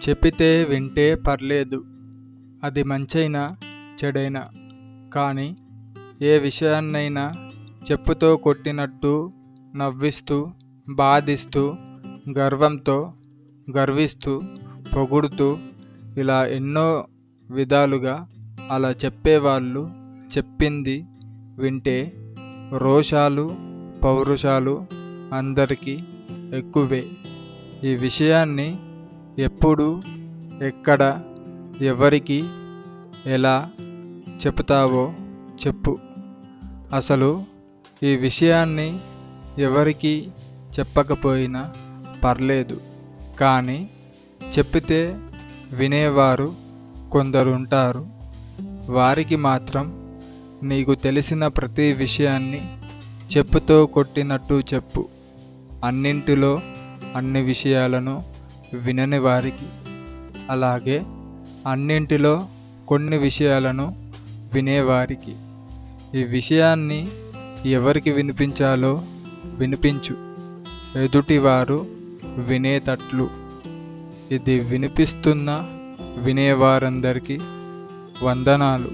చెప్పితే వింటే పర్లేదు, అది మంచైనా చెడైనా. కానీ ఏ విషయాన్నైనా చెప్పుతో కొట్టినట్టు నవ్విస్తూ, బాధిస్తూ, గర్వంతో గర్విస్తూ, పొగుడుతూ, ఇలా ఎన్నో విధాలుగా అలా చెప్పేవాళ్ళు చెప్పింది వింటే రోషాలు, పౌరుషాలు అందరికీ ఎక్కువే. ఈ విషయాన్ని ఎప్పుడు, ఎక్కడ, ఎవరికి, ఎలా చెప్తావో చెప్పు. అసలు ఈ విషయాన్ని ఎవరికి చెప్పకపోయినా పర్లేదు, కానీ చెప్పితే వినేవారు కొందరుంటారు. వారికి మాత్రం నీకు తెలిసిన ప్రతి విషయాన్ని చెప్పుతో కొట్టినట్టు చెప్పు. అన్నింటిలో అన్ని విషయాలను వినని వారికి, అలాగే అన్నింటిలో కొన్ని విషయాలను వినేవారికి ఈ విషయాన్ని ఎవరికి వినిపించాలో వినిపించు, ఎదుటివారు వినేటట్లు. ఇది వినిపిస్తున్న వినేవారందరికీ వందనాలు.